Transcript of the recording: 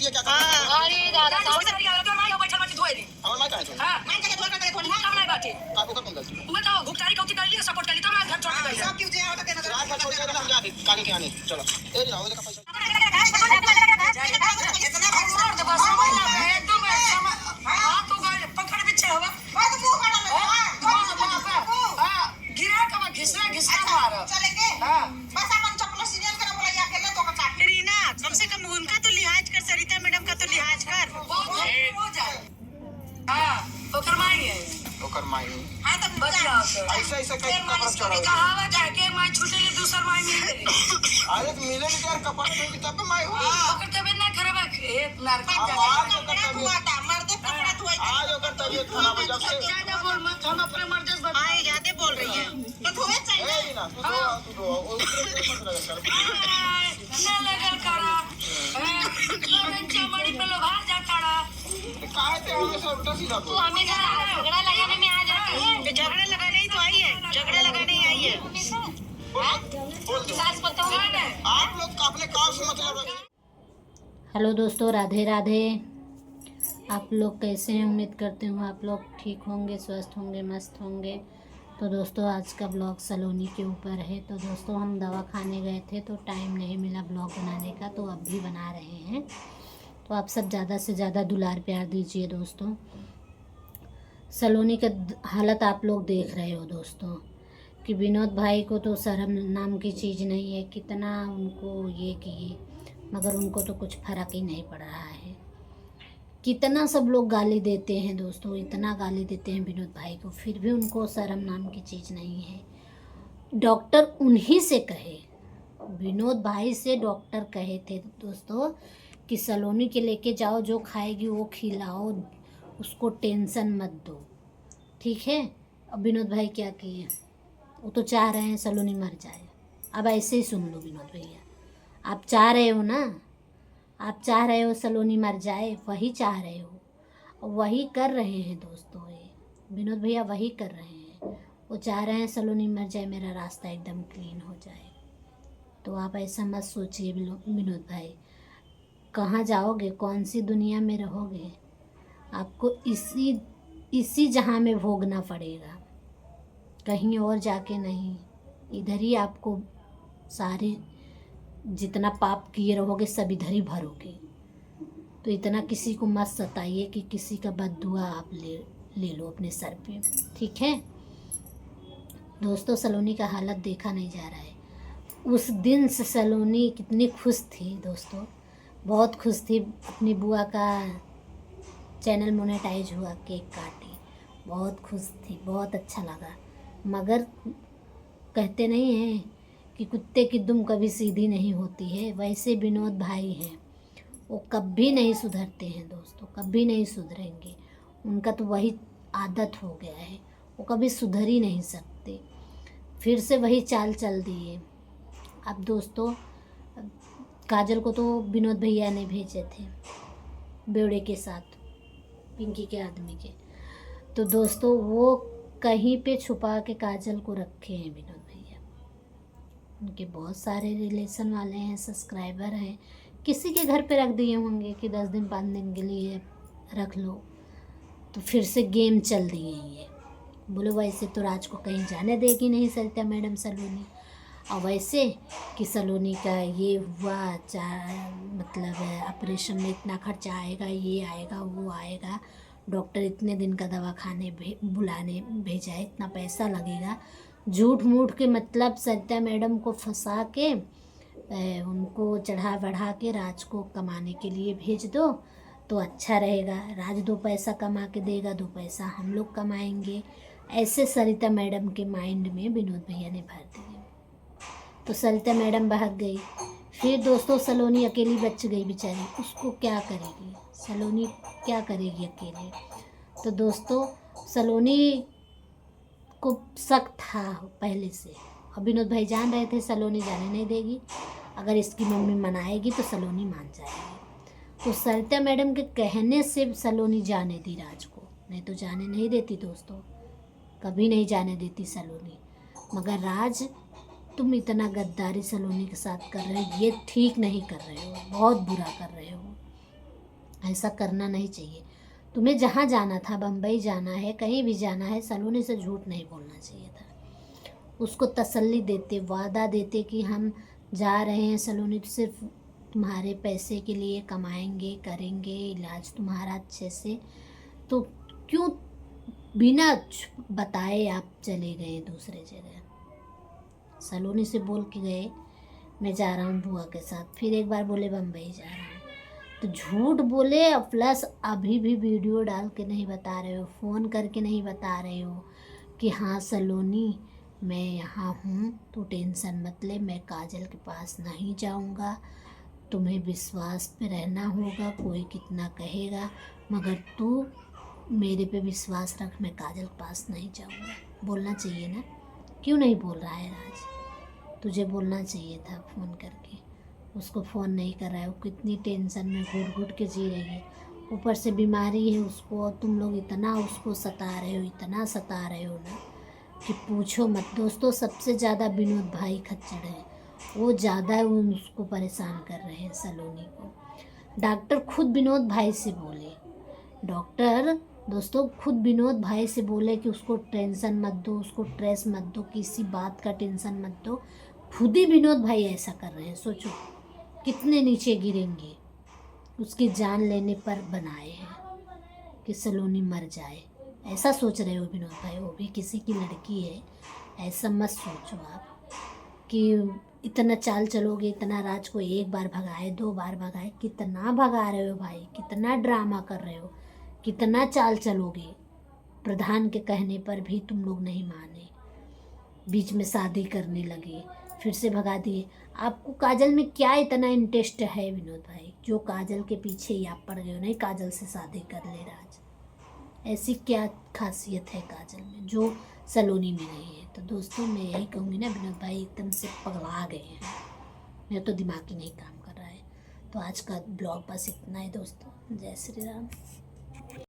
होती है क्या अरे दादा हमर मां का है तो काको का कौन गलती सपोर्ट कर ली तो मैं घर छोड़ के गई सब क्यों जे ऑटो के नजर रात भर छोड़ के हम जाते काली के आने चलो ए ना ओले का पैसा इतना मार दे बस एकदम हां तो गए पकड़ पीछे होगा बात मुंह काढ़ा गिरा का घिसरा मार चलेंगे हां बस अपन चप्पल सीरियल करा बोला या अकेले तो का काट रीना कम से कम उनका तो लिहाज कर, सरिता मैडम का तो लिहाज कर। हो जाए हां ओकर माई हां तो बढ़िया ऐसा ऐसा कहीं का पर चढ़ा कहावत है कि माई छूटेली दूसर माई मिले अरे तो मिले नहीं यार कपड़ा धोई तब मैं हुई ओकर तबीयत ना खराब है खेत नार का आज ओकर कपड़ा तबीयत धुआता मर्दे कपड़ा धुआई आज ओकर तबीयत खराब है जब से ज्यादा बोल मत हम अपने मर्जी से आए ज्यादा बोल रही है तो धोए चाहिए ए ना तू दो उसके मत लगा कर ना लगल करा लोगन चमड़ी पे लोग हाथ जा करा काहे ते हमेशा उल्टा सीधा बोल हमें झगड़ा लगाने में आ जाते हैं झगड़ा लगाने ही तो आई है, झगड़ा लगाने ही आई है। बोल दो सास बताओ ना आप लोग का अपने काम से मतलब रखिए। हेलो दोस्तों, राधे राधे। आप लोग कैसे हैं? उम्मीद करती हूँ आप लोग ठीक होंगे, स्वस्थ होंगे, मस्त होंगे। तो दोस्तों आज का ब्लॉग सलोनी के ऊपर है। तो दोस्तों हम दवा खाने गए थे तो टाइम नहीं मिला ब्लॉग बनाने का, तो अब भी बना रहे हैं। तो आप सब ज़्यादा से ज़्यादा दुलार प्यार दीजिए दोस्तों। सलोनी का हालत आप लोग देख रहे हो दोस्तों कि विनोद भाई को तो शर्म नाम की चीज़ नहीं है। कितना उनको ये किए मगर उनको तो कुछ फ़र्क ही नहीं पड़ रहा है। कितना सब लोग गाली देते हैं दोस्तों, इतना गाली देते हैं विनोद भाई को, फिर भी उनको शर्म नाम की चीज़ नहीं है। डॉक्टर उन्हीं से कहे, विनोद भाई से डॉक्टर कहे थे दोस्तों कि सलोनी के लेके जाओ, जो खाएगी वो खिलाओ, उसको टेंशन मत दो, ठीक है। अब विनोद भाई क्या किए, वो तो चाह रहे हैं सलोनी मर जाए। अब ऐसे ही सुन लो विनोद भैया, आप चाह रहे हो ना, आप चाह रहे हो सलोनी मर जाए, वही चाह रहे हो, वही कर रहे हैं दोस्तों। ये विनोद भैया वही कर रहे हैं, वो चाह रहे हैं सलोनी मर जाए, मेरा रास्ता एकदम क्लीन हो जाए। तो आप ऐसा मत सोचिए विनोद भाई, कहाँ जाओगे, कौन सी दुनिया में रहोगे, आपको इसी जहाँ में भोगना पड़ेगा, कहीं और जाके नहीं। इधर ही आपको सारे जितना पाप किए रहोगे सब इधर ही भरोगे। तो इतना किसी को मत सताइए कि किसी का बद्दुआ आप ले लो अपने सर पे, ठीक है दोस्तों। सलोनी का हालत देखा नहीं जा रहा है। उस दिन से सलोनी कितनी खुश थी दोस्तों, बहुत खुश थी। अपनी बुआ का चैनल मोनेटाइज हुआ, केक काटी, बहुत खुश थी, बहुत अच्छा लगा। मगर कहते नहीं हैं कि कुत्ते की दुम कभी सीधी नहीं होती है, वैसे विनोद भाई हैं, वो कभी नहीं सुधरते हैं दोस्तों, कभी नहीं सुधरेंगे। उनका तो वही आदत हो गया है, वो कभी सुधर ही नहीं सकते, फिर से वही चाल चल दिए। अब दोस्तों काजल को तो विनोद भैया ने भेजे थे बेवड़े के साथ, पिंकी के आदमी के। तो दोस्तों वो कहीं पे छुपा के काजल को रखे हैं विनोद भैया। उनके बहुत सारे रिलेशन वाले हैं, सब्सक्राइबर हैं, किसी के घर पे रख दिए होंगे कि 10 दिन 5 दिन के लिए रख लो। तो फिर से गेम चल दिए हैं ये। बोलो वैसे तो राज को कहीं जाने देगी नहीं सरिता मैडम सलोनी, और वैसे कि सलोनी का ये हुआ मतलब ऑपरेशन में इतना खर्चा आएगा, ये आएगा, वो आएगा, डॉक्टर इतने दिन का दवा खाने बुलाने भेजा है, इतना पैसा लगेगा। झूठ मूठ के मतलब सरिता मैडम को फंसा के उनको चढ़ा बढ़ा के राज को कमाने के लिए भेज दो तो अच्छा रहेगा। राज 2 पैसा कमा के देगा, 2 पैसा हम लोग कमाएंगे। ऐसे सरिता मैडम के माइंड में विनोद भैया ने भर दिए। तो सरिता मैडम भाग गई। फिर दोस्तों सलोनी अकेली बच गई बेचारी, उसको क्या करेगी सलोनी, क्या करेगी अकेले। तो दोस्तों सलोनी को शक था पहले से, और विनोद भाई जान रहे थे सलोनी जाने नहीं देगी, अगर इसकी मम्मी मनाएगी तो सलोनी मान जाएगी। तो सरिता मैडम के कहने से सलोनी जाने दी राज को, नहीं तो जाने नहीं देती दोस्तों, कभी नहीं जाने देती सलोनी। मगर राज तुम इतना गद्दारी सलोनी के साथ कर रहे हो, ये ठीक नहीं कर रहे हो, बहुत बुरा कर रहे हो। ऐसा करना नहीं चाहिए। तुम्हें जहाँ जाना था, बम्बई जाना है, कहीं भी जाना है, सलोनी से झूठ नहीं बोलना चाहिए था। उसको तसल्ली देते, वादा देते कि हम जा रहे हैं सलोनी, तो सिर्फ तुम्हारे पैसे के लिए कमाएंगे, करेंगे इलाज तुम्हारा अच्छे से। तो क्यों बिना बताए आप चले गए दूसरे जगह? सलोनी से बोल के गए मैं जा रहा हूँ बुआ के साथ, फिर एक बार बोले बम्बई जा रहा हूँ। तो झूठ बोले, प्लस अभी भी वीडियो डाल के नहीं बता रहे हो, फ़ोन करके नहीं बता रहे हो कि हाँ सलोनी मैं यहाँ हूँ, तो टेंशन मत ले, मैं काजल के पास नहीं जाऊँगा, तुम्हें विश्वास पे रहना होगा, कोई कितना कहेगा मगर तू मेरे पे विश्वास रख, मैं काजल के पास नहीं जाऊँगा। बोलना चाहिए ना, क्यों नहीं बोल रहा है राज? तुझे बोलना चाहिए था फ़ोन करके। उसको फ़ोन नहीं कर रहा है, वो कितनी टेंशन में घुट घुट के जी रही है, ऊपर से बीमारी है उसको, और तुम लोग इतना उसको सता रहे हो, इतना सता रहे हो ना कि पूछो मत। दोस्तों सबसे ज़्यादा विनोद भाई खच्चड़ है, वो ज़्यादा उसको परेशान कर रहे हैं सलोनी को। डॉक्टर खुद विनोद भाई से बोले, डॉक्टर दोस्तों खुद विनोद भाई से बोले कि उसको टेंशन मत दो, उसको स्ट्रेस मत दो, किसी बात का टेंशन मत दो। खुद ही विनोद भाई ऐसा कर रहे हैं, सोचो कितने नीचे गिरेंगे। उसकी जान लेने पर बनाए हैं कि सलोनी मर जाए, ऐसा सोच रहे हो विनोद भाई? वो भी किसी की लड़की है, ऐसा मत सोचो आप कि इतना चाल चलोगे, इतना राज को एक बार भगाए, 2 बार भगाए, कितना भगा रहे हो भाई, कितना ड्रामा कर रहे हो, कितना चाल चलोगे। प्रधान के कहने पर भी तुम लोग नहीं माने, बीच में शादी करने लगे, फिर से भगा दिए। आपको काजल में क्या इतना इंटरेस्ट है विनोद भाई, जो काजल के पीछे ही आप पड़ गए हो? नहीं काजल से शादी कर ले राज, ऐसी क्या खासियत है काजल में जो सलोनी में नहीं है? तो दोस्तों मैं यही कहूँगी ना, विनोद भाई एकदम से पगला गए हैं, मेरा तो दिमाग ही नहीं काम कर रहा है। तो आज का ब्लॉग बस इतना ही दोस्तों। जय श्री राम।